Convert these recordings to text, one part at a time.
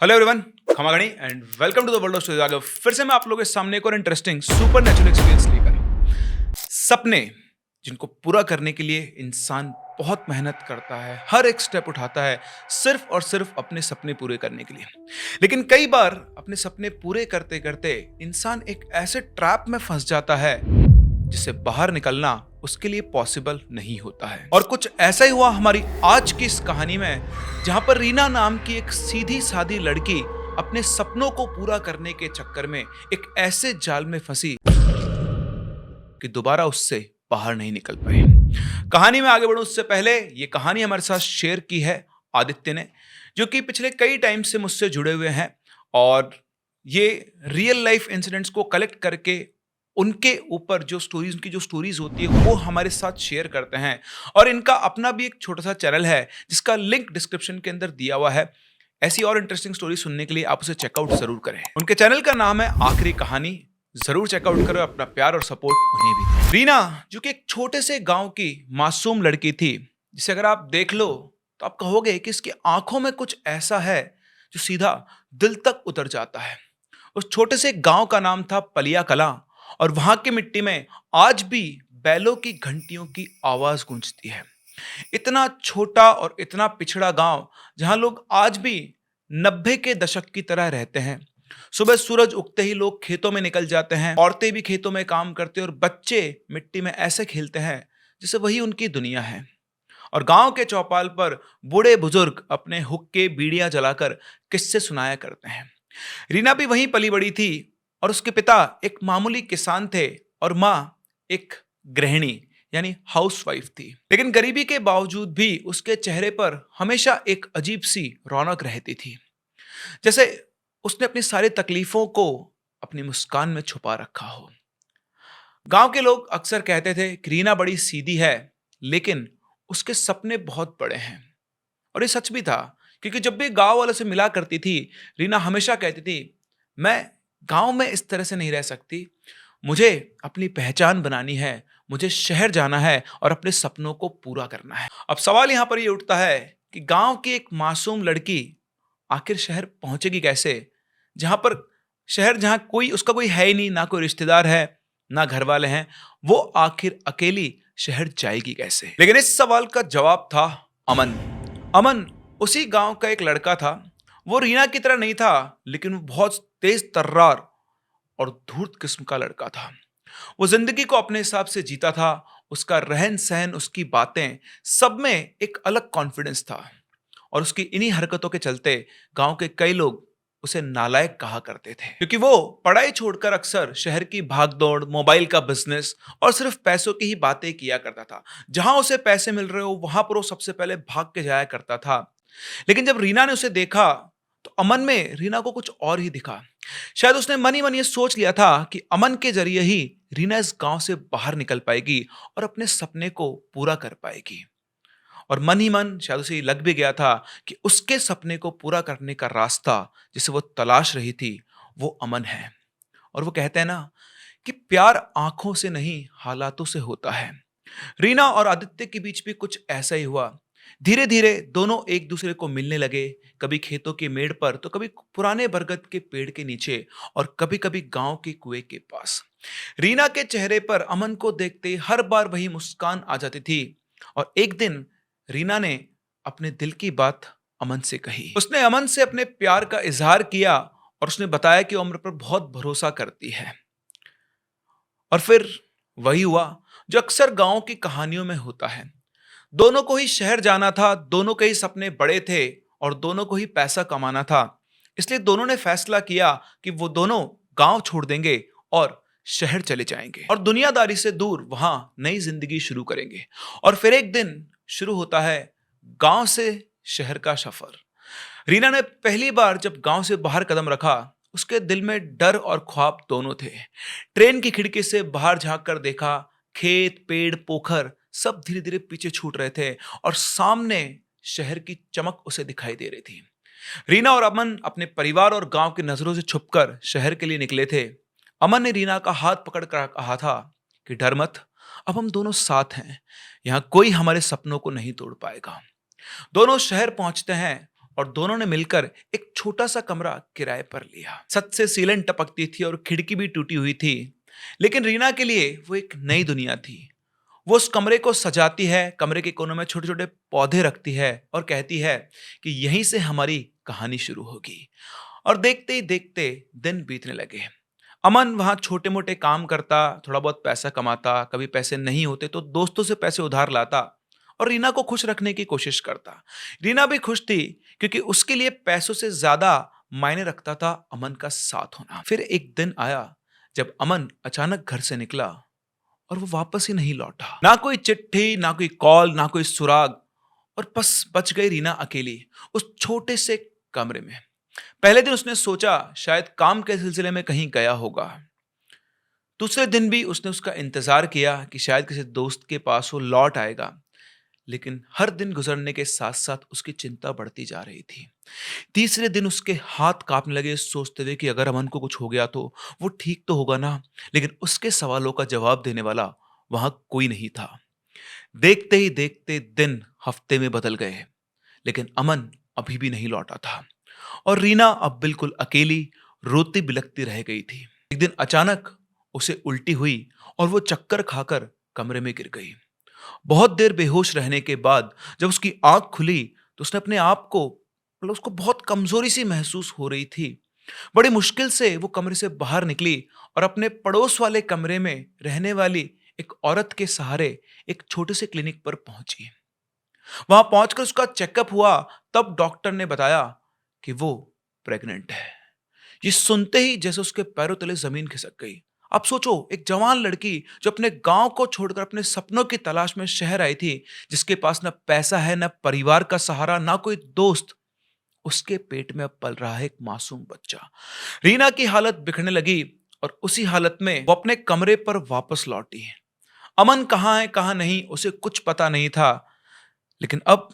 Hello everyone, खमागणी and welcome to the world of stories. आगे फिर से मैं आप लोगों के सामने एक और इंटरेस्टिंग सुपर नेचुरल एक्सपीरियंस लेकर। सपने जिनको पूरा करने के लिए इंसान बहुत मेहनत करता है, हर एक स्टेप उठाता है सिर्फ और सिर्फ अपने सपने पूरे करने के लिए। लेकिन कई बार अपने सपने पूरे करते करते इंसान एक ऐसे ट्रैप में फंस जाता है जिससे बाहर निकलना उसके लिए पॉसिबल नहीं होता है। और कुछ ऐसा ही हुआ हमारी आज की इस कहानी में, जहां पर रीना नाम की एक सीधी सादी लड़की अपने सपनों को पूरा करने के चक्कर में एक ऐसे जाल में फंसी कि दोबारा उससे बाहर नहीं निकल पाई। कहानी में आगे बढ़ूं उससे पहले ये कहानी हमारे साथ शेयर की है आदित्य ने, जो कि पिछले कई टाइम से मुझसे जुड़े हुए हैं और ये रियल लाइफ इंसिडेंट्स को कलेक्ट करके उनके ऊपर जो स्टोरीज, उनकी जो स्टोरीज होती है वो हमारे साथ शेयर करते हैं। और इनका अपना भी एक छोटा सा चैनल है जिसका लिंक डिस्क्रिप्शन के अंदर दिया हुआ है। ऐसी और इंटरेस्टिंग स्टोरी सुनने के लिए आप उसे चेकआउट जरूर करें। उनके चैनल का नाम है आखिरी कहानी। जरूर चेकआउट करो, अपना प्यार और सपोर्ट उन्हें भी दें। रीना जो कि एक छोटे से गांव की मासूम लड़की थी, जिसे अगर आप देख लो तो आप कहोगे कि इसकी आंखों में कुछ ऐसा है जो सीधा दिल तक उतर जाता है। उस छोटे से गांव का नाम था पलिया कला और वहां की मिट्टी में आज भी बैलों की घंटियों की आवाज गूंजती है। इतना छोटा और इतना पिछड़ा गांव जहां लोग आज भी 90 के दशक की तरह रहते हैं। सुबह सूरज उगते ही लोग खेतों में निकल जाते हैं, औरतें भी खेतों में काम करते हैं और बच्चे मिट्टी में ऐसे खेलते हैं जैसे वही उनकी दुनिया है। और गांव के चौपाल पर बूढ़े बुजुर्ग अपने हुक्के बीड़ियां जलाकर किस्से सुनाया करते हैं। रीना भी वहीं पली बड़ी थी और उसके पिता एक मामूली किसान थे और माँ एक गृहिणी यानी हाउसवाइफ थी। लेकिन गरीबी के बावजूद भी उसके चेहरे पर हमेशा एक अजीब सी रौनक रहती थी, जैसे उसने अपनी सारी तकलीफों को अपनी मुस्कान में छुपा रखा हो। गांव के लोग अक्सर कहते थे कि रीना बड़ी सीधी है, लेकिन उसके सपने बहुत बड़े हैं। और ये सच भी था, क्योंकि जब भी गांव वालों से मिला करती थी रीना हमेशा कहती थी, मैं गांव में इस तरह से नहीं रह सकती, मुझे अपनी पहचान बनानी है, मुझे शहर जाना है और अपने सपनों को पूरा करना है। अब सवाल यहां पर ये उठता है कि गांव की एक मासूम लड़की आखिर शहर पहुंचेगी कैसे, जहां कोई उसका कोई है ही नहीं, ना कोई रिश्तेदार है ना घर वाले हैं, वो आखिर अकेली शहर जाएगी कैसे? लेकिन इस सवाल का जवाब था अमन। अमन उसी गांव का एक लड़का था। वो रीना की तरह नहीं था, लेकिन वो बहुत तेज तर्रार और धूर्त किस्म का लड़का था। वो जिंदगी को अपने हिसाब से जीता था। उसका रहन सहन, उसकी बातें, सब में एक अलग कॉन्फिडेंस था। और उसकी इन्हीं हरकतों के चलते गांव के कई लोग उसे नालायक कहा करते थे, क्योंकि वो पढ़ाई छोड़कर अक्सर शहर की भागदौड़, मोबाइल का बिजनेस और सिर्फ पैसों की ही बातें किया करता था। जहां उसे पैसे मिल रहे हो वहां पर वो सबसे पहले भाग के जाया करता था। लेकिन जब रीना ने उसे देखा तो अमन में रीना को कुछ और ही दिखा। शायद उसने मन ही मन ये सोच लिया था कि अमन के जरिए ही रीना इस गांव से बाहर निकल पाएगी और अपने सपने को पूरा कर पाएगी। और मन ही मन शायद उसे लग भी गया था कि उसके सपने को पूरा करने का रास्ता जिसे वो तलाश रही थी वो अमन है। और वो कहते हैं ना कि प्यार आंखों से नहीं हालातों से होता है। रीना और आदित्य के बीच भी कुछ ऐसा ही हुआ। धीरे धीरे दोनों एक दूसरे को मिलने लगे, कभी खेतों के मेड़ पर तो कभी पुराने बरगद के पेड़ के नीचे और कभी कभी गांव के कुएं के पास। रीना के चेहरे पर अमन को देखते हर बार वही मुस्कान आ जाती थी। और एक दिन रीना ने अपने दिल की बात अमन से कही। उसने अमन से अपने प्यार का इजहार किया और उसने बताया कि वो अमर पर बहुत भरोसा करती है। और फिर वही हुआ जो अक्सर गांव की कहानियों में होता है। दोनों को ही शहर जाना था, दोनों के ही सपने बड़े थे और दोनों को ही पैसा कमाना था। इसलिए दोनों ने फैसला किया कि वो दोनों गांव छोड़ देंगे और शहर चले जाएंगे और दुनियादारी से दूर वहां नई जिंदगी शुरू करेंगे। और फिर एक दिन शुरू होता है गांव से शहर का सफर। रीना ने पहली बार जब गांव से बाहर कदम रखा, उसके दिल में डर और ख्वाब दोनों थे। ट्रेन की खिड़की से बाहर झांक कर देखा, खेत, पेड़, पोखर सब धीरे धीरे पीछे छूट रहे थे और सामने शहर की चमक उसे दिखाई दे रही थी। रीना और अमन अपने परिवार और गांव की नजरों से छुपकर शहर के लिए निकले थे। अमन ने रीना का हाथ पकड़कर कहा था कि डर मत, अब हम दोनों साथ हैं, यहां कोई हमारे सपनों को नहीं तोड़ पाएगा। दोनों शहर पहुंचते हैं और दोनों ने मिलकर एक छोटा सा कमरा किराए पर लिया। छत से सीलन टपकती थी और खिड़की भी टूटी हुई थी, लेकिन रीना के लिए वो एक नई दुनिया थी। वो उस कमरे को सजाती है, कमरे के कोनों में छोटे छोटे पौधे रखती है और कहती है कि यहीं से हमारी कहानी शुरू होगी। और देखते ही देखते दिन बीतने लगे। अमन वहां छोटे मोटे काम करता, थोड़ा बहुत पैसा कमाता, कभी पैसे नहीं होते तो दोस्तों से पैसे उधार लाता और रीना को खुश रखने की कोशिश करता। रीना भी खुश थी, क्योंकि उसके लिए पैसों से ज्यादा मायने रखता था अमन का साथ होना। फिर एक दिन आया जब अमन अचानक घर से निकला और वो वापस ही नहीं लौटा। ना कोई चिट्ठी, ना कोई कॉल, ना कोई सुराग, और बस बच गई रीना अकेली उस छोटे से कमरे में। पहले दिन उसने सोचा शायद काम के सिलसिले में कहीं गया होगा। दूसरे दिन भी उसने उसका इंतजार किया कि शायद किसी दोस्त के पास वो लौट आएगा, लेकिन हर दिन गुजरने के साथ साथ उसकी चिंता बढ़ती जा रही थी। तीसरे दिन उसके हाथ कांपने लगे सोचते हुए कि अगर अमन को कुछ हो गया तो वो ठीक तो होगा ना, लेकिन उसके सवालों का जवाब देने वाला वहां कोई नहीं था। देखते ही देखते दिन हफ्ते में बदल गए, लेकिन अमन अभी भी नहीं लौटा था और रीना अब बिल्कुल अकेली रोती बिलखती रह गई थी। एक दिन अचानक उसे उल्टी हुई और वो चक्कर खाकर कमरे में गिर गई। बहुत देर बेहोश रहने के बाद जब उसकी आंख खुली तो उसने अपने आप को, मतलब उसको बहुत कमजोरी सी महसूस हो रही थी। बड़ी मुश्किल से वो कमरे से बाहर निकली और अपने पड़ोस वाले कमरे में रहने वाली एक औरत के सहारे एक छोटे से क्लिनिक पर पहुंची। वहां पहुंचकर उसका चेकअप हुआ, तब डॉक्टर ने बताया कि वो प्रेग्नेंट है। ये सुनते ही जैसे उसके पैरों तले जमीन खिसक गई। अब सोचो, एक जवान लड़की जो अपने गांव को छोड़कर अपने सपनों की तलाश में शहर आई थी, जिसके पास न पैसा है, न परिवार का सहारा, ना कोई दोस्त, उसके पेट में अब पल रहा है एक मासूम बच्चा। रीना की हालत बिगड़ने लगी और उसी हालत में वो अपने कमरे पर वापस लौटी। अमन कहाँ है कहाँ नहीं उसे कुछ पता नहीं था, लेकिन अब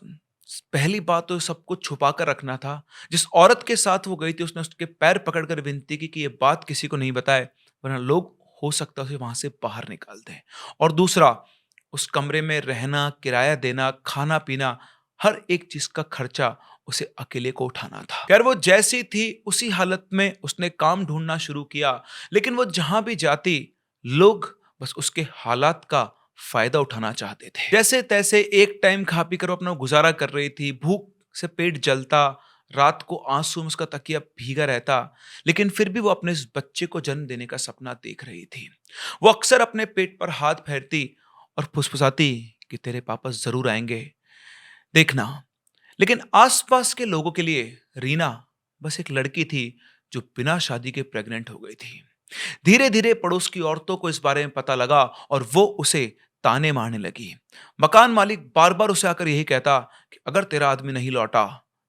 पहली बात तो सब कुछ छुपा कर रखना था। जिस औरत के साथ वो गई थी उसने उसके पैर पकड़कर विनती की कि ये बात किसी को नहीं बताए, वरना लोग हो सकता है उसे वहां से बाहर निकाल दें। और दूसरा, उस कमरे में रहना, किराया देना, खाना पीना, हर एक चीज का खर्चा उसे अकेले को उठाना था। खैर वो जैसी थी उसी हालत में उसने काम ढूंढना शुरू किया, लेकिन वो जहां भी जाती लोग बस उसके हालात का फायदा उठाना चाहते थे। जैसे तैसे एक टाइम खा पी कर वो अपना गुजारा कर रही थी। भूख से पेट जलता, रात को आंसू में उसका तकिया भीगा रहता, लेकिन फिर भी वो अपने इस बच्चे को जन्म देने का सपना देख रही थी। वो अक्सर अपने पेट पर हाथ फेरती और फुसफुसाती कि तेरे पापा जरूर आएंगे, देखना। लेकिन आसपास के लोगों के लिए रीना बस एक लड़की थी जो बिना शादी के प्रेग्नेंट हो गई थी। धीरे धीरे पड़ोस की औरतों को इस बारे में पता लगा और वो उसे ताने मारने लगी। मकान मालिक बार बार उसे आकर यही कहता कि अगर तेरा आदमी नहीं लौटा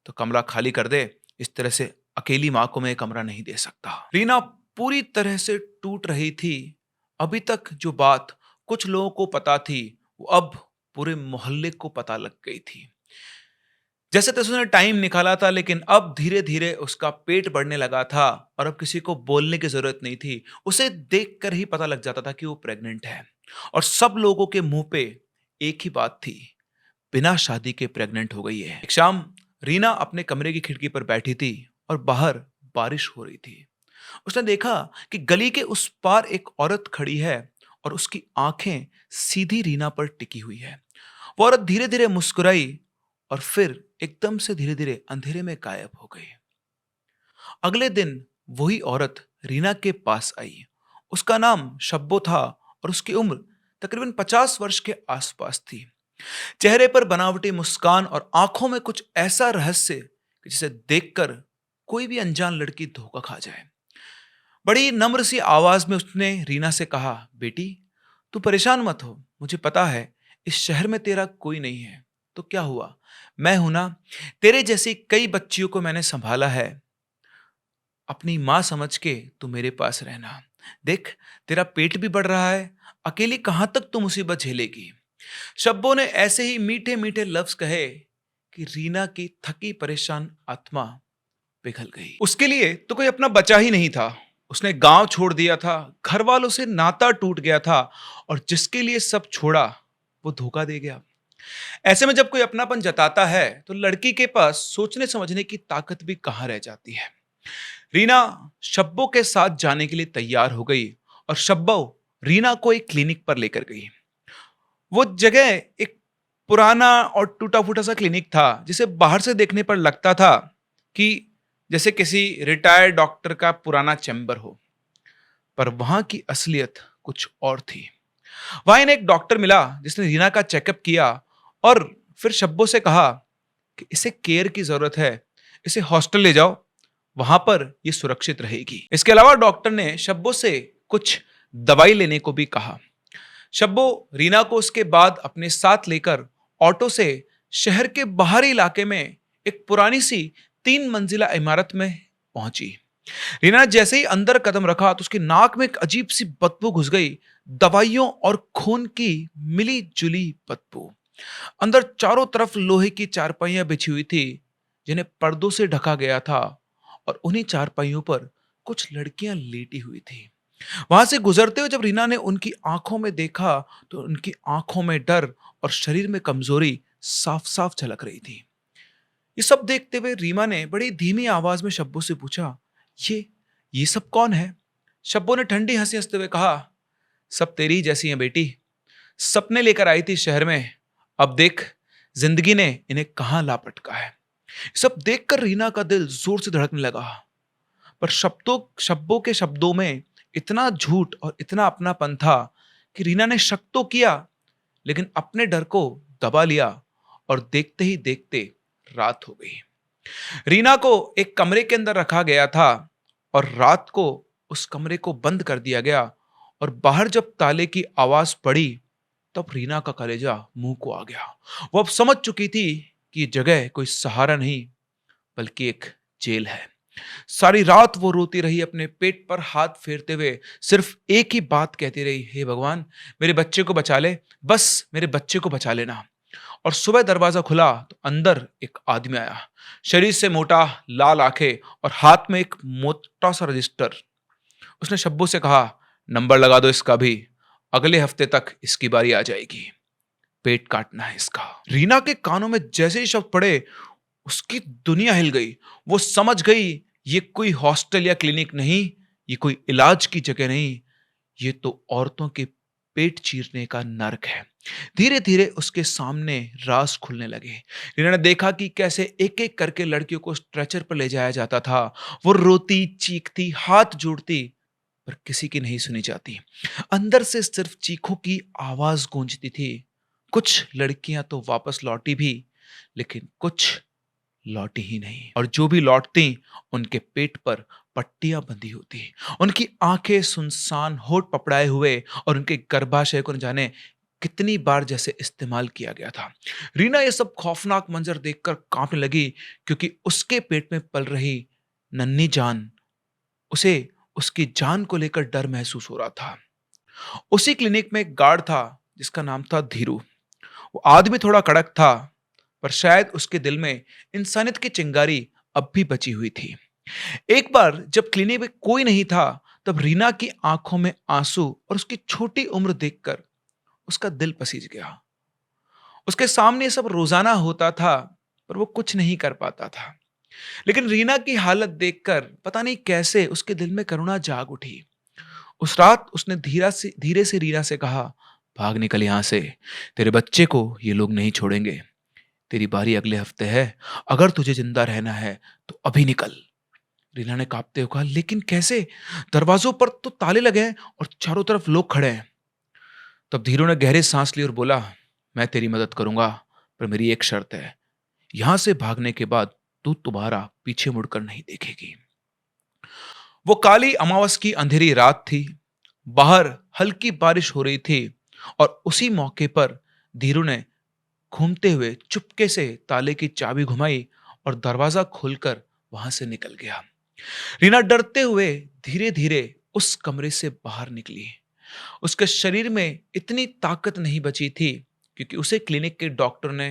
तो कमरा खाली कर दे, इस तरह से अकेली मां को मैं कमरा नहीं दे सकता। रीना पूरी तरह से टूट रही थी। अभी तक जो बात कुछ लोगों को पता थी वो अब पूरे मोहल्ले को पता लग गई थी। जैसे तैसे उसने टाइम निकाला था, लेकिन अब धीरे धीरे उसका पेट बढ़ने लगा था और अब किसी को बोलने की जरूरत नहीं थी। उसे देखकर ही पता लग जाता था कि वो प्रेग्नेंट है और सब लोगों के मुंह पे एक ही बात थी, बिना शादी के प्रेग्नेंट हो गई है। एक शाम रीना अपने कमरे की खिड़की पर बैठी थी और बाहर बारिश हो रही थी। उसने देखा कि गली के उस पार एक औरत खड़ी है और उसकी आंखें सीधी रीना पर टिकी हुई है। वो औरत धीरे धीरे मुस्कुराई और फिर एकदम से धीरे धीरे अंधेरे में गायब हो गई। अगले दिन वही औरत रीना के पास आई। उसका नाम शब्बो था और उसकी उम्र तकरीबन 50 वर्ष के आसपास थी। चेहरे पर बनावटी मुस्कान और आंखों में कुछ ऐसा रहस्य कि जिसे देखकर कोई भी अनजान लड़की धोखा खा जाए। बड़ी नम्र सी आवाज में उसने रीना से कहा, बेटी तू परेशान मत हो, मुझे पता है इस शहर में तेरा कोई नहीं है, तो क्या हुआ, मैं हूं ना। तेरे जैसी कई बच्चियों को मैंने संभाला है। अपनी मां समझ के तू मेरे पास रहना। देख तेरा पेट भी बढ़ रहा है, अकेली कहां तक तू मुसीबत झेलेगी। शब्बों ने ऐसे ही मीठे मीठे लफ्ज कहे कि रीना की थकी परेशान आत्मा पिघल गई। उसके लिए तो कोई अपना बचा ही नहीं था। उसने गांव छोड़ दिया था, घर वालों से नाता टूट गया था और जिसके लिए सब छोड़ा वो धोखा दे गया। ऐसे में जब कोई अपनापन जताता है तो लड़की के पास सोचने समझने की ताकत भी कहाँ रह जाती है। रीना शब्बो के साथ जाने के लिए तैयार हो गई और शब्बो रीना को एक क्लिनिक पर लेकर गई। वो जगह एक पुराना और टूटा फूटा सा क्लिनिक था, जिसे बाहर से देखने पर लगता था कि जैसे किसी रिटायर्ड डॉक्टर का पुराना चैम्बर हो, पर वहां की असलियत कुछ और थी। वहां इन्हें एक डॉक्टर मिला जिसने रीना का चेकअप किया और फिर शब्बो से कहा कि इसे केयर की जरूरत है, इसे हॉस्टल ले जाओ, वहां पर ये सुरक्षित रहेगी। इसके अलावा डॉक्टर ने शब्बो से कुछ दवाई लेने को भी कहा। शब्बो रीना को उसके बाद अपने साथ लेकर ऑटो से शहर के बाहरी इलाके में एक पुरानी सी 3 मंजिला इमारत में पहुंची। रीना ने जैसे ही अंदर कदम रखा तो उसकी नाक में एक अजीब सी बदबू घुस गई, दवाइयों और खून की मिली जुली बदबू। अंदर चारों तरफ लोहे की चारपाइयां बिछी हुई थी जिन्हें पर्दों से ढका गया था, और उन्हीं चारपाइयों पर कुछ लड़कियां लेटी हुई थी। वहां से गुजरते हुए जब रीना ने उनकी आंखों में देखा तो उनकी आंखों में डर और शरीर में कमजोरी साफ साफ झलक रही थी। ये सब देखते हुए रीमा ने बड़ी धीमी आवाज में शब्बो से पूछा, ये ये सब कौन है? शब्बो ने ठंडी हंसी हंसते हुए कहा, सब तेरी ही जैसी हैं बेटी, सपने लेकर आई थी शहर में, अब देख जिंदगी ने इन्हें कहां ला पटका है। सब देखकर रीना का दिल जोर से धड़कने लगा, पर शब्बों के शब्दों में इतना झूठ और इतना अपनापन था कि रीना ने शक तो किया, लेकिन अपने डर को दबा लिया और देखते ही देखते रात हो गई। रीना को एक कमरे के अंदर रखा गया था और रात को उस कमरे को बंद कर दिया गया, और बाहर जब ताले की आवाज पड़ी तब रीना का कलेजा मुंह को आ गया। वो अब समझ चुकी थी कि ये जगह कोई सहारा नहीं बल्कि एक जेल है। सारी रात वो रोती रही, अपने पेट पर हाथ फेरते हुए सिर्फ एक ही बात कहती रही, हे भगवान मेरे बच्चे को बचा ले, बस मेरे बच्चे को बचा लेना। और सुबह दरवाजा खुला तो अंदर एक आदमी आया, शरीर से मोटा, लाल आंखें और हाथ में एक मोटा सा रजिस्टर। उसने शब्बू से कहा, नंबर लगा दो इसका भी, अगले हफ्ते तक इसकी बारी आ जाएगी, पेट काटना है इसका। रीना के कानों में जैसे ही शब्द पड़े उसकी दुनिया हिल गई। वो समझ गई ये कोई हॉस्टल या क्लिनिक नहीं, ये कोई इलाज की जगह नहीं, ये तो औरतों के पेट चीरने का नर्क है। धीरे धीरे उसके सामने राज खुलने लगे। रीना ने देखा कि कैसे एक एक करके लड़कियों को स्ट्रेचर पर ले जाया जाता था। वो रोती, चीखती, हाथ जोड़ती, पर किसी की नहीं सुनी जाती। अंदर से सिर्फ चीखों की आवाज गूंजती थी। कुछ लड़कियां तो वापस लौटी भी, लेकिन कुछ लौटी ही नहीं, और जो भी लौटती उनके पेट पर पट्टियां बंधी होती, उनकी आंखें सुनसान, होठ पपड़ाए हुए, और उनके गर्भाशय को न जाने कितनी बार जैसे इस्तेमाल किया गया था। रीना ये सब खौफनाक मंजर देखकर कांपने लगी, क्योंकि उसके पेट में पल रही नन्ही जान, उसे उसकी जान को लेकर डर महसूस हो रहा था। उसी क्लिनिक में एक गार्ड था जिसका नाम था धीरू। वो आदमी थोड़ा कड़क था, पर शायद उसके दिल में इंसानियत की चिंगारी अब भी बची हुई थी। एक बार जब क्लिनिक में कोई नहीं था तब रीना की आंखों में आंसू और उसकी छोटी उम्र देखकर उसका दिल पसीज गया। उसके सामने ये सब रोजाना होता था, पर वो कुछ नहीं कर पाता था। लेकिन रीना की हालत देखकर पता नहीं कैसे उसके दिल में करुणा जाग उठी। उस रात उसने धीरे से रीना से कहा, भाग निकल यहां से, तेरे बच्चे को ये लोग नहीं छोड़ेंगे, तेरी बारी अगले हफ्ते है, अगर तुझे जिंदा रहना है तो अभी निकल। रीना ने कांपते हुए कहा, लेकिन कैसे, दरवाजों पर तो ताले लगे हैं और चारों तरफ लोग खड़े हैं। तब धीरू ने गहरी सांस ली और बोला, मैं तेरी मदद करूंगा, पर मेरी एक शर्त है, यहां से भागने के बाद तू दोबारा पीछे मुड़कर नहीं देखेगी। वो काली अमावस की अंधेरी रात थी। बाहर हल्की बारिश हो रही थी, और उसी मौके पर धीरू ने घूमते हुए चुपके से ताले की चाबी घुमाई और दरवाजा खोलकर वहां से निकल गया। रीना डरते हुए धीरे धीरे उस कमरे से बाहर निकली। उसके शरीर में इतनी ताकत नहीं बची थी, क्योंकि उसे क्लिनिक के डॉक्टर ने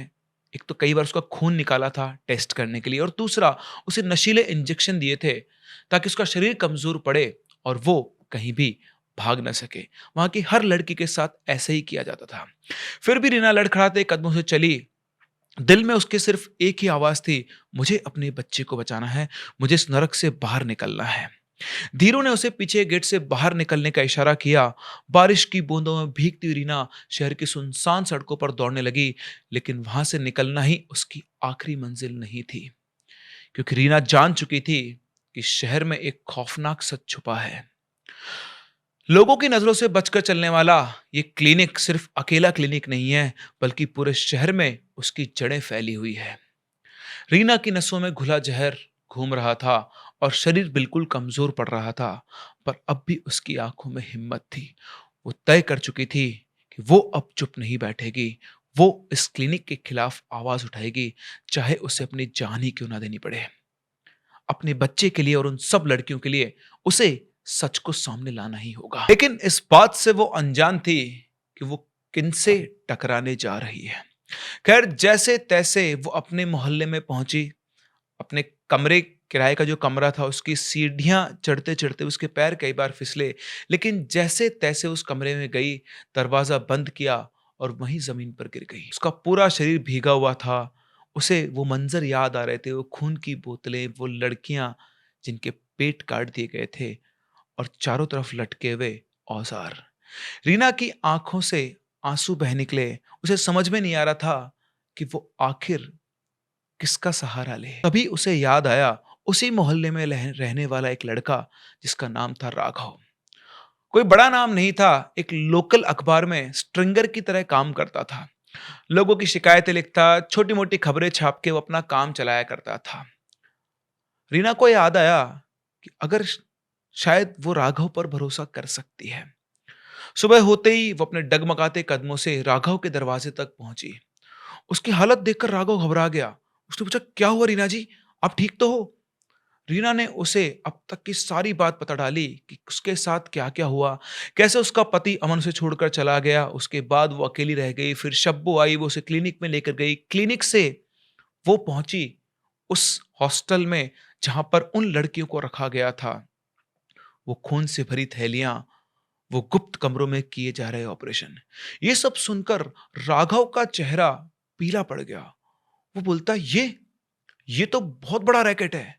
एक तो कई बार उसका खून निकाला था टेस्ट करने के लिए, और दूसरा उसे नशीले इंजेक्शन दिए थे ताकि उसका शरीर कमजोर पड़े और वो कहीं भी भाग न सके। वहां की हर लड़की के साथ ऐसे ही किया जाता था। फिर भी रीना लड़खड़ाते कदमों से चली। दिल में उसके सिर्फ एक ही आवाज थी, मुझे अपने बच्चे को बचाना है, मुझे इस नरक से बाहर निकलना है। धीरू ने उसे पीछे गेट से बाहर निकलने का इशारा किया। बारिश की बूंदों में भीगती हुई रीना शहर की सुनसान सड़कों पर दौड़ने लगी, लेकिन वहां से निकलना ही उसकी आखिरी मंजिल नहीं थी, क्योंकि रीना जान चुकी थी कि शहर में एक खौफनाक सच छुपा है। लोगों की नजरों से बचकर चलने वाला ये क्लिनिक सिर्फ अकेला क्लिनिक नहीं है, बल्कि पूरे शहर में उसकी जड़ें फैली हुई है। रीना की नसों में घुला जहर घूम रहा था और शरीर बिल्कुल कमजोर पड़ रहा था, पर अब भी उसकी आंखों में हिम्मत थी। वो तय कर चुकी थी कि वो अब चुप नहीं बैठेगी। वो इस क्लिनिक के खिलाफ आवाज उठाएगी, चाहे उसे अपनी जान ही क्यों ना देनी पड़े। अपने बच्चे के लिए और उन सब लड़कियों के लिए उसे सच को सामने लाना ही होगा। लेकिन इस बात से वो अनजान थी कि वो किनसे टकराने जा रही है। खैर, जैसे तैसे वो अपने मोहल्ले में पहुंची। अपने कमरे किराए का जो कमरा था, उसकी सीढ़ियां चढ़ते चढ़ते उसके पैर कई बार फिसले, लेकिन जैसे तैसे उस कमरे में गई, दरवाजा बंद किया और वहीं जमीन पर गिर गई। उसका पूरा शरीर भीगा हुआ था। उसे वो मंजर याद आ रहे थे, वो खून की बोतलें, वो लड़कियां जिनके पेट काट दिए गए थे और चारों तरफ लटके हुए औजार। रीना की आंखों से आंसू बह निकले। उसे समझ में नहीं आ रहा था कि वो आखिर किसका सहारा ले। तभी उसे याद आया उसी मोहल्ले में रहने वाला एक लड़का, जिसका नाम था राघव। कोई बड़ा नाम नहीं था, एक लोकल अखबार में स्ट्रिंगर की तरह काम करता था। लोगों की शिकायतें लिखता, छोटी मोटी खबरें छाप के वो अपना काम चलाया करता था। रीना को याद आया कि अगर शायद वो राघव पर भरोसा कर सकती है। सुबह होते ही वो अपने डगमगाते कदमों से राघव के दरवाजे तक पहुंची। उसकी हालत देखकर राघव घबरा गया। उसने पूछा, क्या हुआ रीना जी, आप ठीक तो हो? रीना ने उसे अब तक की सारी बात बता डाली कि उसके साथ क्या क्या हुआ, कैसे उसका पति अमन उसे छोड़कर चला गया, उसके बाद वो अकेली रह गई, फिर शब्बो आई, वो उसे क्लिनिक में लेकर गई। क्लिनिक से वो पहुंची उस हॉस्टल में जहां पर उन लड़कियों को रखा गया था। वो खून से भरी थैलियां, वो गुप्त कमरों में किए जा रहे ऑपरेशन, ये सब सुनकर राघव का चेहरा पीला पड़ गया। वो बोलता, ये तो बहुत बड़ा रैकेट है।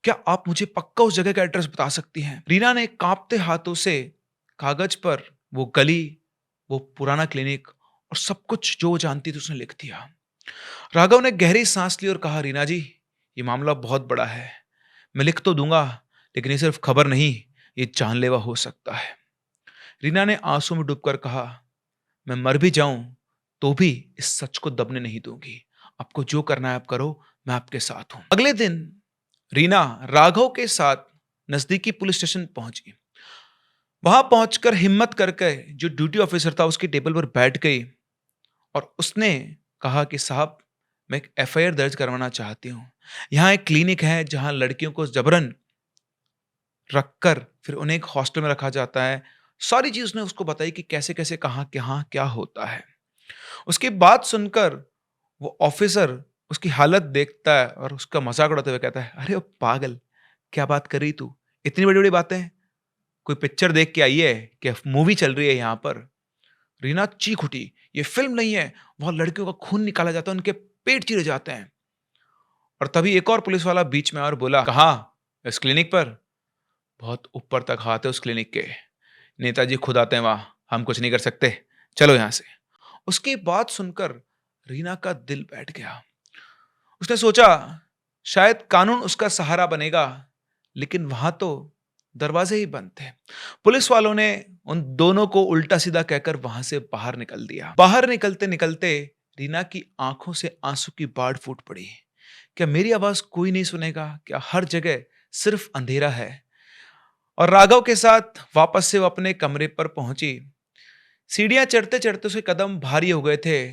क्या आप मुझे पक्का उस जगह का एड्रेस बता सकती हैं? रीना ने कांपते हाथों से कागज पर वो गली, वो पुराना क्लिनिक और सब कुछ जो वो जानती थी उसने लिख दिया। राघव ने गहरी सांस ली और कहा, रीना जी, ये मामला बहुत बड़ा है। मैं लिख तो दूंगा, लेकिन ये सिर्फ खबर नहीं, ये जानलेवा हो सकता है। रीना ने आंसू में डूबकर कहा, मैं मर भी जाऊं तो भी इस सच को दबने नहीं दूंगी। आपको जो करना है आप करो, मैं आपके साथ हूं। अगले दिन रीना राघव के साथ नजदीकी पुलिस स्टेशन पहुंची। वहां पहुंचकर हिम्मत करके जो ड्यूटी ऑफिसर था उसकी टेबल पर बैठ गई और उसने कहा कि साहब, मैं एक एफआईआर दर्ज करवाना चाहती हूँ। यहाँ एक क्लिनिक है जहां लड़कियों को जबरन रखकर फिर उन्हें एक हॉस्टल में रखा जाता है। सारी चीज उसने उसको बताई कि कैसे कैसे कहाँ कहाँ क्या होता है। उसकी बात सुनकर वो ऑफिसर उसकी हालत देखता है और उसका मजाक उड़ाते हुए कहता है, अरे ओ पागल, क्या बात कर रही तू, इतनी बड़ी बड़ी बातें, कोई पिक्चर देख के आई है क्या, मूवी चल रही है यहाँ पर? रीना चीख उठी, ये फिल्म नहीं है, वहां लड़कियों का खून निकाला जाता है, उनके पेट चीरे जाते हैं। और तभी एक और पुलिस वाला बीच में और बोला, कहा इस क्लिनिक पर? बहुत ऊपर तक हाथ है उस क्लिनिक के, नेताजी खुद आते हैं वहां, हम कुछ नहीं कर सकते, चलो यहां से। उसकी बात सुनकर रीना का दिल बैठ गया। उसने सोचा शायद कानून उसका सहारा बनेगा, लेकिन वहां तो दरवाजे ही बंद थे। पुलिस वालों ने उन दोनों को उल्टा सीधा कहकर वहां से बाहर निकल दिया। बाहर निकलते निकलते रीना की आंखों से आंसू की बाढ़ फूट पड़ी। क्या मेरी आवाज कोई नहीं सुनेगा? क्या हर जगह सिर्फ अंधेरा है? और राघव के साथ वापस से वो अपने कमरे पर पहुंची। सीढ़ियां चढ़ते चढ़ते उसके कदम भारी हो गए थे।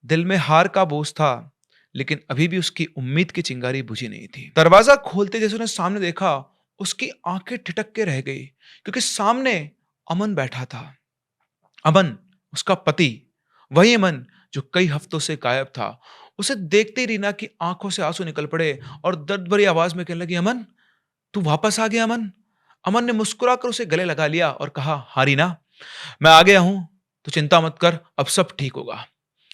दिल में हार का बोझ था, लेकिन अभी भी उसकी उम्मीद की चिंगारी बुझी नहीं थी। दरवाजा खोलते जैसे उसने सामने देखा, उसकी आंखें ठिठक के रह गई, क्योंकि सामने अमन बैठा था। अमन, उसका पति, वही अमन जो कई हफ्तों से गायब था। उसे देखते ही रीना की आंखों से आंसू निकल पड़े और दर्द भरी आवाज में कहने लगी, अमन, तू वापस आ गया अमन? अमन ने मुस्कुराकर उसे गले लगा लिया और कहा, हाँ रीना, मैं आ गया हूं, तो चिंता मत कर, अब सब ठीक होगा।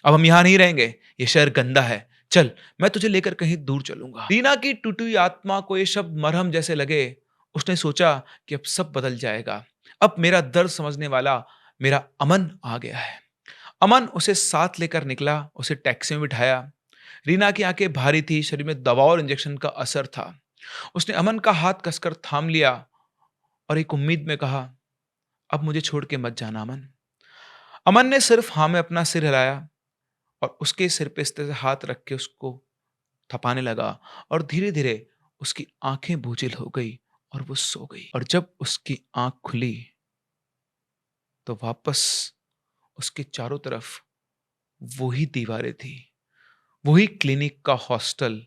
अब हम यहाँ नहीं रहेंगे, ये शहर गंदा है। चल, मैं तुझे लेकर कहीं दूर चलूंगा। रीना की टूटी हुई आत्मा को ये शब्द मरहम जैसे लगे। उसने सोचा कि अब सब बदल जाएगा। अब मेरा दर्द समझने वाला मेरा अमन आ गया है। अमन उसे साथ लेकर निकला, उसे टैक्सी में बिठाया। रीना की आंखें भारी थी, शरीर में दवा और इंजेक्शन का असर था। उसने अमन का हाथ कसकर थाम लिया और एक उम्मीद में कहा, अब मुझे छोड़ के मत जाना अमन। अमन ने सिर्फ हाँ में अपना सिर हिलाया और उसके सिर पे इस तरह से हाथ रख के उसको थपाने लगा और धीरे धीरे उसकी आंखें बोझिल हो गई और वो सो गई। और जब उसकी आंख खुली तो वापस उसके चारों तरफ वही दीवारें थी, वही क्लिनिक का हॉस्टल,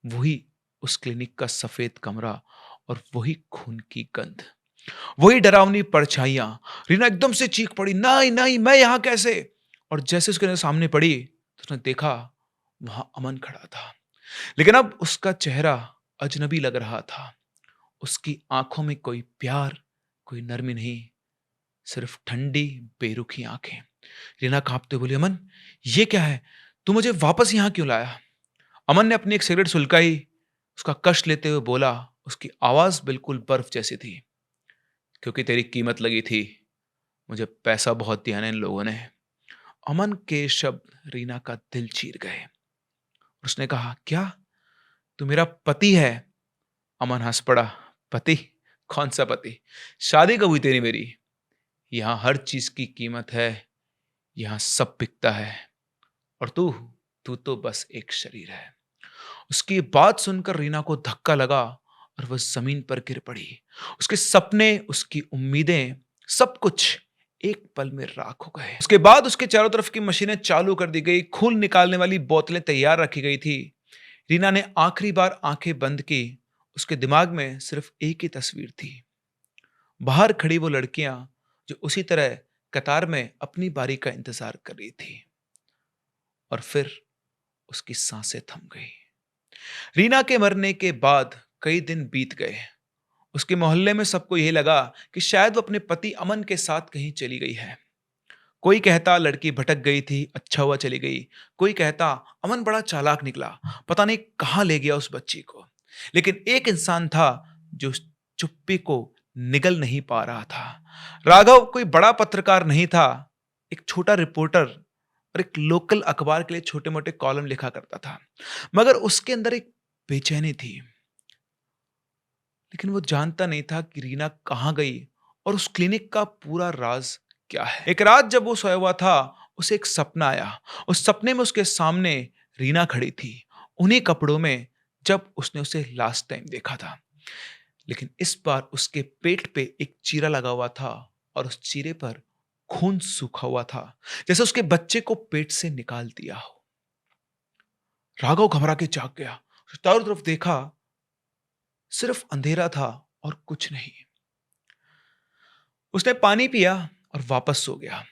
वही उस क्लिनिक का सफेद कमरा और वही खून की गंध, वही डरावनी परछाइयां। रीना एकदम से चीख पड़ी, नहीं नहीं, मैं यहां कैसे? और जैसे उसके सामने पड़ी तो उसने देखा वहां अमन खड़ा था, लेकिन अब उसका चेहरा अजनबी लग रहा था। उसकी आंखों में कोई प्यार, कोई नरमी नहीं, सिर्फ ठंडी बेरुखी आंखें। रीना कांपते बोली, अमन, ये क्या है? तू मुझे वापस यहां क्यों लाया? अमन ने अपनी एक सिगरेट सुलगाई, उसका कष्ट लेते हुए बोला, उसकी आवाज बिल्कुल बर्फ जैसी थी, क्योंकि तेरी कीमत लगी थी, मुझे पैसा बहुत दिया ना इन लोगों ने। अमन के शब्द रीना का दिल चीर गए। उसने कहा, क्या तू मेरा पति है? अमन हंस पड़ा, पति? कौन सा पति? शादी कब हुई तेरी मेरी? यहां हर चीज की कीमत है, यहां सब बिकता है, और तू तू तो बस एक शरीर है। उसकी बात सुनकर रीना को धक्का लगा और वह जमीन पर गिर पड़ी। उसके सपने, उसकी उम्मीदें, सब कुछ एक पल में राख हो गए। उसके बाद उसके चारों तरफ की मशीनें चालू कर दी गई, खून निकालने वाली बोतलें तैयार रखी गई थी। रीना ने आखिरी बार आंखें बंद की। उसके दिमाग में सिर्फ एक ही तस्वीर थी, बाहर खड़ी वो लड़कियां जो उसी तरह कतार में अपनी बारी का इंतजार कर रही थी। और फिर उसकी सांसें थम गई। रीना के मरने के बाद कई दिन बीत गए। उसके मोहल्ले में सबको यही लगा कि शायद वो अपने पति अमन के साथ कहीं चली गई है। कोई कहता लड़की भटक गई थी, अच्छा हुआ चली गई। कोई कहता अमन बड़ा चालाक निकला, पता नहीं कहां ले गया उस बच्ची को। लेकिन एक इंसान था जो उस चुप्पी को निगल नहीं पा रहा था। राघव कोई बड़ा पत्रकार नहीं था, एक छोटा रिपोर्टर और एक लोकल अखबार के लिए छोटे मोटे कॉलम लिखा करता था। मगर उसके अंदर एक बेचैनी थी, लेकिन वो जानता नहीं था कि रीना कहां गई और उस क्लिनिक का पूरा राज क्या है। एक रात जब वो सोया हुआ था, उसे एक सपना आया। उस सपने में उसके सामने रीना खड़ी थी, उन्हीं कपड़ों में जब उसने उसे लास्ट टाइम देखा था। लेकिन इस बार उसके पेट पे एक चीरा लगा हुआ था और उस चीरे पर खून सूखा हुआ था, जैसे उसके बच्चे को पेट से निकाल दिया हो। राघव घबरा के जाग गया, चारों तरफ देखा, सिर्फ अंधेरा था और कुछ नहीं। उसने पानी पिया और वापस सो गया।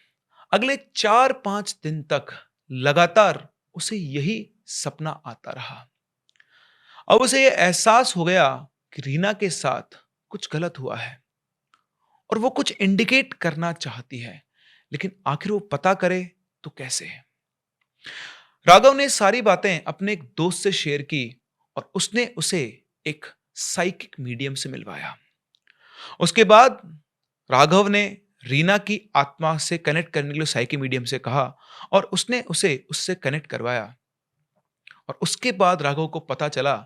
अगले 4-5 दिन तक लगातार उसे यही सपना आता रहा। अब उसे यह एहसास हो गया कि रीना के साथ कुछ गलत हुआ है और वो कुछ इंडिकेट करना चाहती है, लेकिन आखिर वो पता करे तो कैसे? राघव ने सारी बातें अपने एक दोस्त से शेयर की और उसने उसे एक साइकिक मीडियम से मिलवाया। उसके बाद राघव ने रीना की आत्मा से कनेक्ट करने के लिए साइकिक मीडियम से कहा और उसने उसे उससे कनेक्ट करवाया। और उसके बाद राघव को पता चला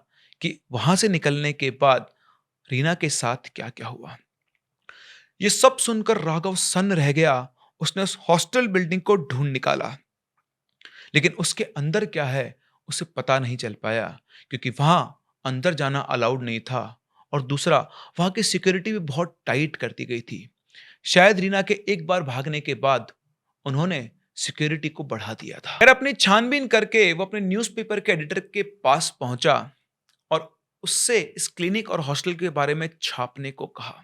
कि वहां से निकलने के बाद रीना के साथ क्या क्या हुआ। यह सब सुनकर राघव सन्न रह गया। उसने उस हॉस्टल बिल्डिंग को ढूंढ निकाला, लेकिन उसके अंदर क्या है उसे पता नहीं चल पाया, क्योंकि वहां अंदर जाना अलाउड नहीं था और दूसरा वहां की सिक्योरिटी भी बहुत टाइट कर दी गई थी। शायद रीना के एक बार भागने के बाद उन्होंने सिक्योरिटी को बढ़ा दिया था। फिर अपनी छानबीन करके वो अपने न्यूज़पेपर के एडिटर के पास पहुंचा और उससे इस क्लिनिक और हॉस्टल के बारे में छापने को कहा।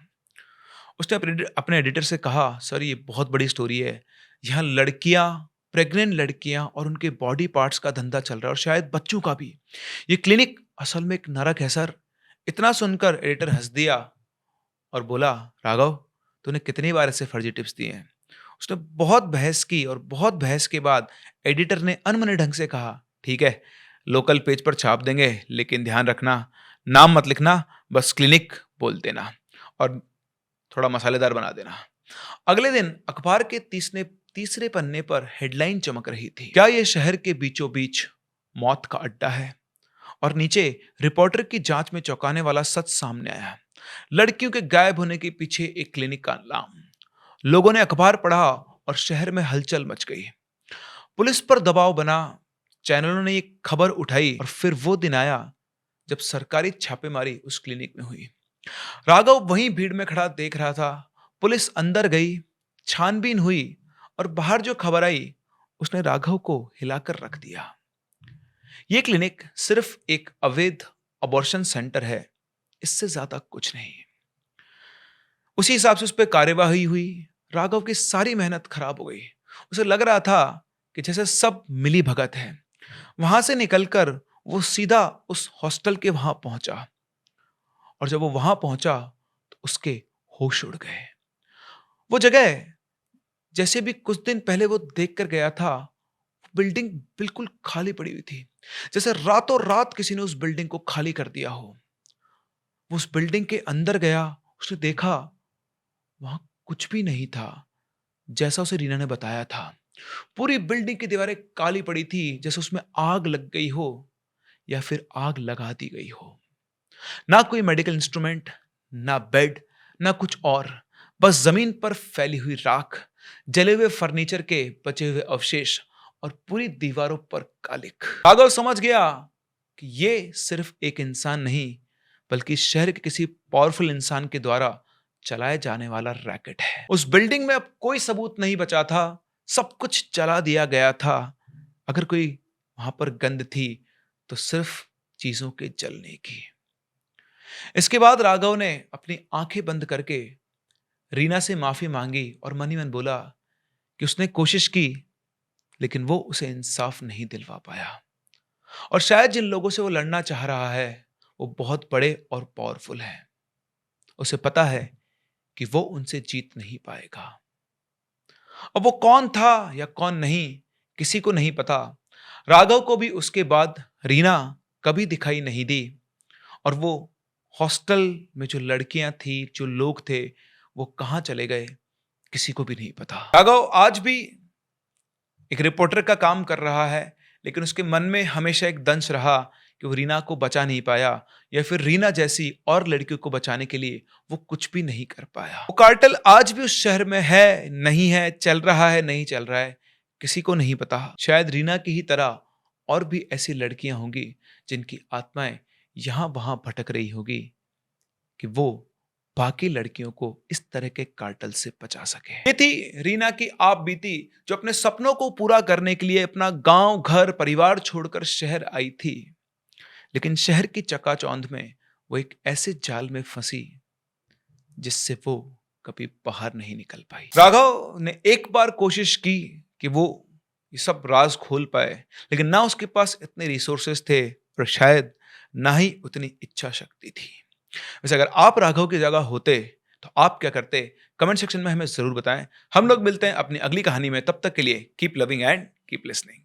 उसने अपने एडिटर से कहा, सर ये बहुत बड़ी स्टोरी है, यहाँ लड़कियां, प्रेग्नेंट लड़कियां और उनके बॉडी पार्ट्स का धंधा चल रहा है और शायद बच्चों का भी। ये क्लिनिक असल में एक नरक है सर। इतना सुनकर एडिटर हंस दिया और बोला, राघव, तूने कितनी बार ऐसे फर्जी टिप्स दिए हैं? उसने बहुत बहस की और बहुत बहस के बाद एडिटर ने अनमने ढंग से कहा, ठीक है, लोकल पेज पर छाप देंगे, लेकिन ध्यान रखना, नाम मत लिखना, बस क्लिनिक बोल देना और थोड़ा मसालेदार बना देना। अगले दिन अखबार के तीसरे पन्ने पर हेडलाइन चमक रही थी, क्या यह शहर के बीचों बीच मौत का अड्डा है? और नीचे रिपोर्टर की जांच में चौंकाने वाला सच सामने आया। लड़कियों के गायब होने के पीछे एक क्लिनिक का नाम। लोगों ने अखबार पढ़ा और शहर में हलचल मच गई। पुलिस पर दबाव बना, चैनलों ने ये खबर उठाई और फिर वो दिन आया जब सरकारी छापेमारी उस क्लिनिक में हुई। राघव वहीं भीड़ में खड़ा देख रहा था। पुलिस अंदर गई, छानबीन हुई और बाहर जो खबर आई उसने राघव को हिलाकर रख दिया। यह क्लिनिक सिर्फ एक अवैध अबॉर्शन सेंटर है, इससे ज्यादा कुछ नहीं। उसी हिसाब से उस पर कार्यवाही हुई। राघव की सारी मेहनत खराब हो गई। उसे लग रहा था कि जैसे सब मिली भगत है। वहां से निकलकर वो सीधा उस हॉस्टल के वहां पहुंचा और जब वो वहां पहुंचा तो उसके होश उड़ गए। वो जगह जैसे भी कुछ दिन पहले वो देख कर गया था, बिल्डिंग बिल्कुल खाली पड़ी हुई थी, जैसे रातों रात किसी ने उस बिल्डिंग को खाली कर दिया हो। वो उस बिल्डिंग के अंदर गया, उसने देखा वहां कुछ भी नहीं था, जैसा उसे रीना ने बताया था। पूरी बिल्डिंग की दीवारें काली पड़ी थी, जैसे उसमें आग लग गई हो या फिर आग लगा दी गई हो। ना कोई मेडिकल इंस्ट्रूमेंट, ना बेड, ना कुछ और, बस जमीन पर फैली हुई राख, जले हुए फर्नीचर के बचे हुए अवशेष और पूरी दीवारों पर कालिक। राघव समझ गया कि ये सिर्फ एक इंसान नहीं, बल्कि शहर के किसी पावरफुल इंसान के द्वारा चलाए जाने वाला रैकेट है। उस बिल्डिंग में अब कोई सबूत नहीं बचा था, सब कुछ जला दिया गया था। अगर कोई वहां पर गंध थी तो सिर्फ चीजों के जलने की। इसके बाद राघव ने अपनी आंखें बंद करके रीना से माफी मांगी और मन ही मन बोला कि उसने कोशिश की, लेकिन वो उसे इंसाफ नहीं दिलवा पाया। और शायद जिन लोगों से वो लड़ना चाह रहा है वो बहुत बड़े और पावरफुल हैं। उसे पता है कि वो उनसे जीत नहीं पाएगा। अब वो कौन था या कौन नहीं, किसी को नहीं पता। राघव को भी उसके बाद रीना कभी दिखाई नहीं दी और वो हॉस्टल में जो लड़कियां थी, जो लोग थे, वो कहां चले गए, किसी को भी नहीं पता। राघव आज भी एक रिपोर्टर का काम कर रहा है, लेकिन उसके मन में हमेशा एक दंश रहा कि वो रीना को बचा नहीं पाया या फिर रीना जैसी और लड़कियों को बचाने के लिए वो कुछ भी नहीं कर पाया। वो कार्टेल आज भी उस शहर में है, नहीं है, चल रहा है, नहीं चल रहा है, किसी को नहीं पता। शायद रीना की ही तरह और भी ऐसी लड़कियां होंगी जिनकी आत्माएं यहां वहां भटक रही होगी कि वो बाकी लड़कियों को इस तरह के कार्टल से बचा सके। ये थी रीना की आप बीती, जो अपने सपनों को पूरा करने के लिए अपना गांव, घर, परिवार छोड़कर शहर आई थी। लेकिन शहर की चकाचौंध में वो एक ऐसे जाल में फंसी जिससे वो कभी बाहर नहीं निकल पाई। राघव ने एक बार कोशिश की कि वो ये सब राज खोल पाए, लेकिन ना उसके पास इतने रिसोर्सेस थे और शायद ना ही उतनी इच्छा शक्ति थी। वैसे अगर आप राघव की जगह होते तो आप क्या करते? कमेंट सेक्शन में हमें जरूर बताएं। हम लोग मिलते हैं अपनी अगली कहानी में। तब तक के लिए keep loving and keep listening.